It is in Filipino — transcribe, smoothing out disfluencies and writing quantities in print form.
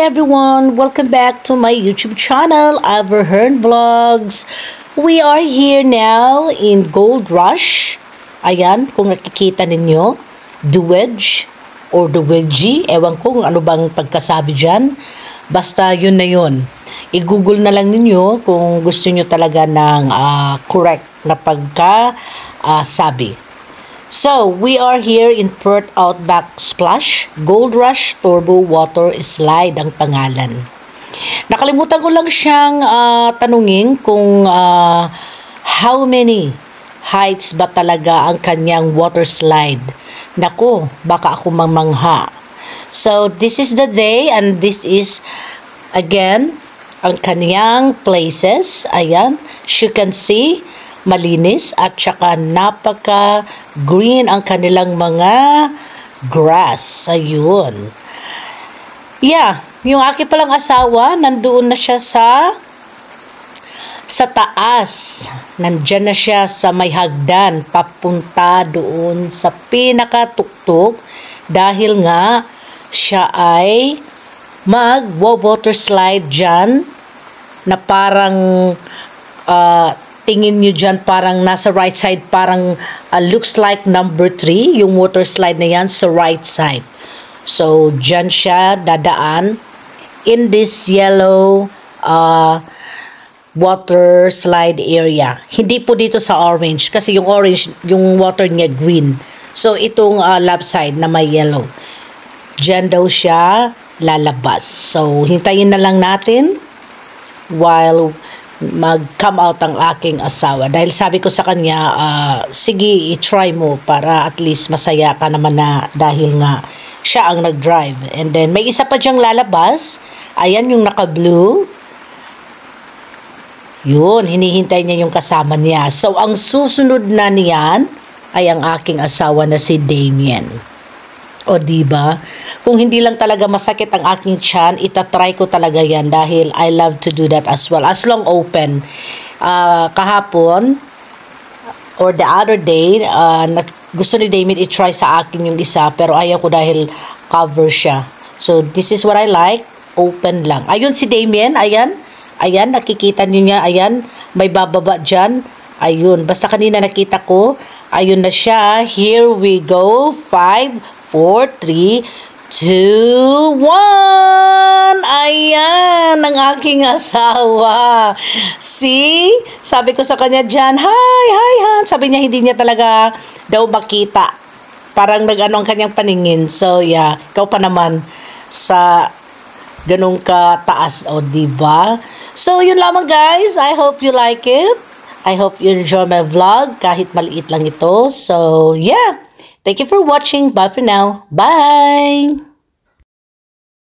everyone! Welcome back to my YouTube channel, Everhern Vlogs. We are here now in Gold Rush. Ayan, kung nakikita ninyo, Duwedge or Duwedge. Ewan ko kung ano bang pagkasabi dyan. Basta yun na yun. I-google na lang ninyo kung gusto nyo talaga ng correct na pagkasabi. So, we are here in Perth Outback Splash. Gold Rush Turbo Water Slide ang pangalan. Nakalimutan ko lang siyang tanungin kung how many heights ba talaga ang kanyang water slide. Nako, baka ako mamangha. So, this is the day and this is again ang kanyang places. Ayan, as you can see, malinis at saka napaka green ang kanilang mga grass. Ayun. Yeah, yung aking palang asawa, nandoon na siya sa taas. Nandyan na siya sa may hagdan, papunta doon sa pinakatuktok dahil nga siya ay mag-water slide dyan na parang tingin nyo dyan parang nasa right side, parang looks like number 3, yung water slide na yan sa right side. So, dyan siya dadaan in this yellow water slide area. Hindi po dito sa orange kasi yung orange, yung water niya green. So, itong left side na may yellow. Dyan daw siya lalabas. So, hintayin na lang natin while mag-come out ang aking asawa. Dahil sabi ko sa kanya, sige, i-try mo para at least masaya ka naman na dahil nga siya ang nag-drive. And then, may isa pa diyang lalabas. Ayan yung naka-blue. Yun, hinihintay niya yung kasama niya. So, ang susunod na niyan ay ang aking asawa na si Damien. O diba? Kung hindi lang talaga masakit ang aking tiyan, itatry ko talaga yan dahil I love to do that as well. As long open. Kahapon or the other day, gusto ni Damien i-try sa akin yung isa pero ayaw ko dahil cover siya. So this is what I like. Open lang. Ayun si Damien. Ayan. Ayan. Nakikita niyo niya. Ayan. May bababa dyan. Ayun. Basta kanina nakita ko. Ayun na siya. Here we go. 5, 4, 3, 2, 1. Ayan, ang aking asawa. See? Sabi ko sa kanya dyan, hi. Sabi niya, hindi niya talaga daw makita. Parang nag-ano ang kanyang paningin. So, yeah, ikaw pa naman sa ganung kataas, o diba? So, yun lamang guys. I hope you like it. I hope you enjoy my vlog, kahit maliit lang ito. So, yeah. Thank you for watching. Bye for now. Bye!